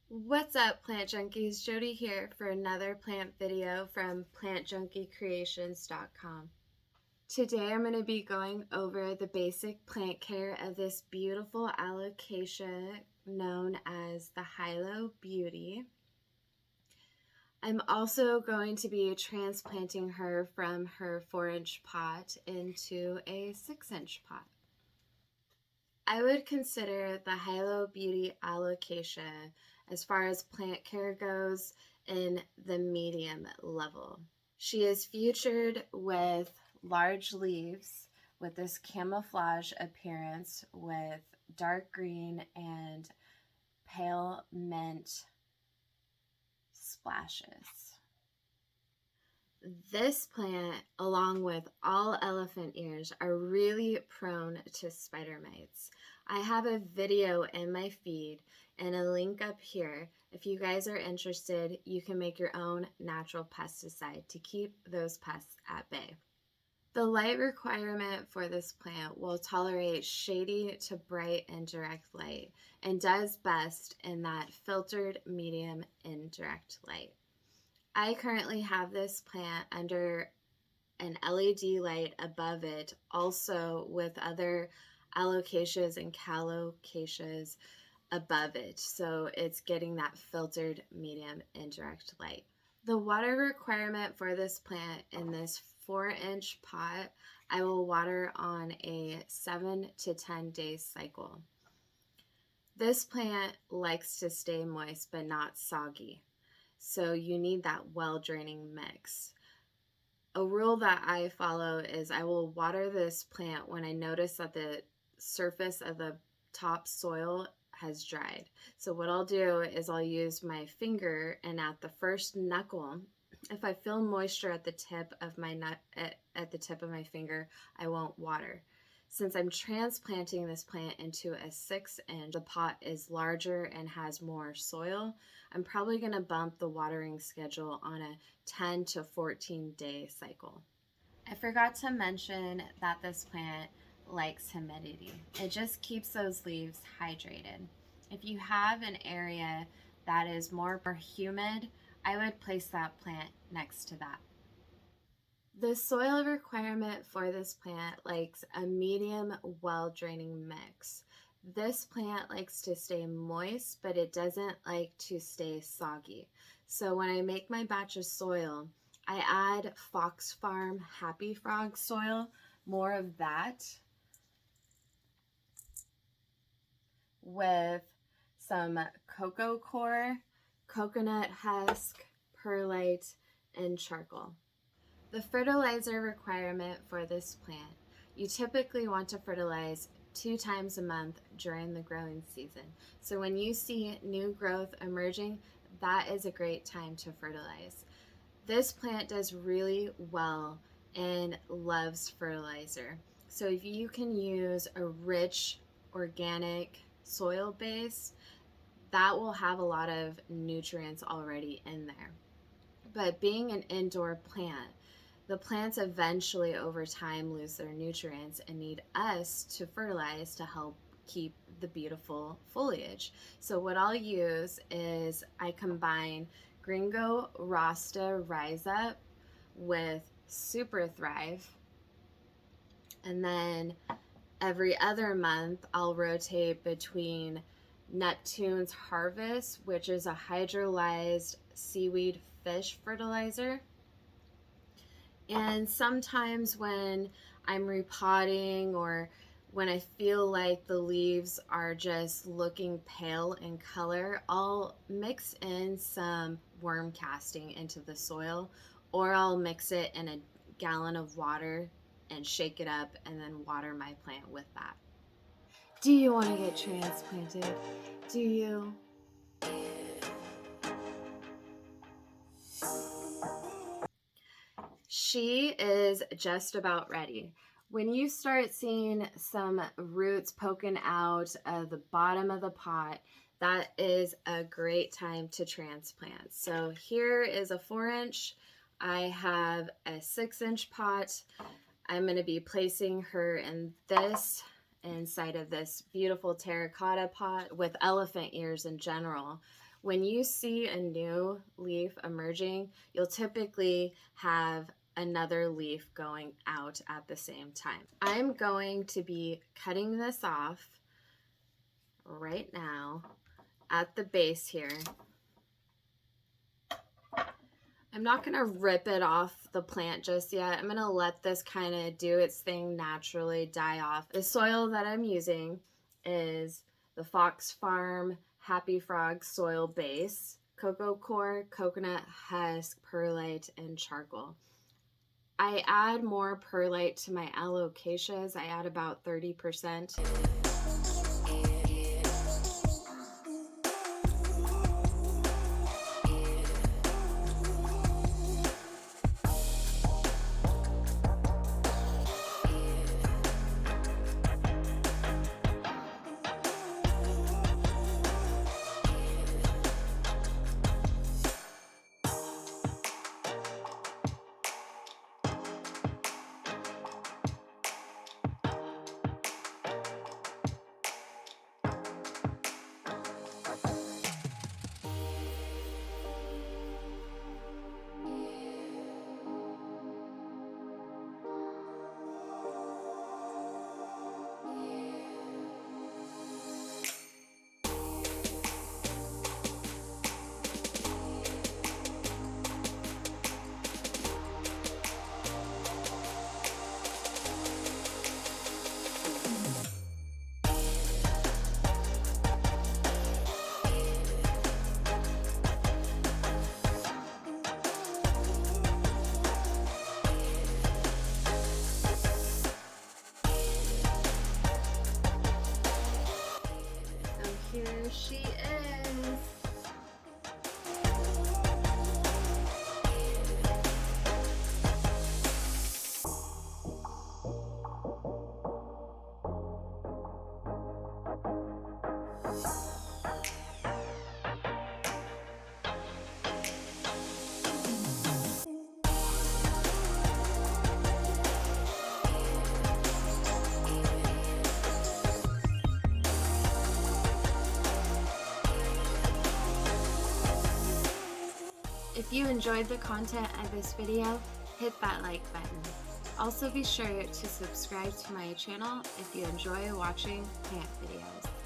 What's up, plant junkies? Jody here for another plant video from plantjunkiecreations.com. Today I'm going to be going over the basic plant care of this beautiful alocasia known as the Hilo Beauty. I'm also going to be transplanting her from her 4-inch pot into a 6-inch pot. I would consider the Hilo Beauty Alocasia, as far as plant care goes, in the medium level. She is featured with large leaves with this camouflage appearance with dark green and pale mint splashes. This plant, along with all elephant ears, are really prone to spider mites. I have a video in my feed and a link up here. If you guys are interested, you can make your own natural pesticide to keep those pests at bay. The light requirement for this plant will tolerate shady to bright and direct light and does best in that filtered medium indirect light. I currently have this plant under an LED light above it, also with other alocasias and calocasias above it, so it's getting that filtered medium indirect light. The water requirement for this plant in this 4-inch pot, I will water on a 7 to 10 day cycle. This plant likes to stay moist but not soggy, so you need that well-draining mix. A rule that I follow is I will water this plant when I notice that the surface of the top soil has dried. So what I'll do is I'll use my finger, and at the first knuckle, if I feel moisture at the tip of my finger, I won't water. Since I'm transplanting this plant into a 6-inch, the pot is larger and has more soil, I'm probably going to bump the watering schedule on a 10 to 14 day cycle. I forgot to mention that this plant likes humidity. It just keeps those leaves hydrated. If you have an area that is more humid, I would place that plant next to that. The soil requirement for this plant likes a medium, well-draining mix. This plant likes to stay moist, but it doesn't like to stay soggy. So when I make my batch of soil, I add Fox Farm Happy Frog soil, more of that, with some cocoa coir, coconut husk, perlite, and charcoal. The fertilizer requirement for this plant, you typically want to fertilize 2 times a month during the growing season. So when you see new growth emerging, that is a great time to fertilize. This plant does really well and loves fertilizer. So if you can use a rich organic soil base, that will have a lot of nutrients already in there. But being an indoor plant, the plants eventually over time lose their nutrients and need us to fertilize to help keep the beautiful foliage. So what I'll use is I combine Gringo Rasta Rise Up with Super Thrive, and then every other month I'll rotate between Neptune's Harvest, which is a hydrolyzed seaweed fish fertilizer. And sometimes when I'm repotting or when I feel like the leaves are just looking pale in color, I'll mix in some worm casting into the soil, or I'll mix it in a gallon of water and shake it up and then water my plant with that. Do you want to get transplanted? Do you? She is just about ready. When you start seeing some roots poking out of the bottom of the pot, that is a great time to transplant. So here is a 4-inch. I have a 6-inch pot. I'm going to be placing her in this inside of this beautiful terracotta pot with elephant ears in general. When you see a new leaf emerging, you'll typically have another leaf going out at the same time. I'm going to be cutting this off right now at the base here. I'm not gonna rip it off the plant just yet. I'm gonna let this kind of do its thing naturally, die off. The soil that I'm using is the Fox Farm Happy Frog soil base, cocoa core, coconut husk, perlite, and charcoal. I add more perlite to my alocasias. I add about 30%. Here she is. If you enjoyed the content of this video, hit that like button. Also be sure to subscribe to my channel if you enjoy watching plant videos.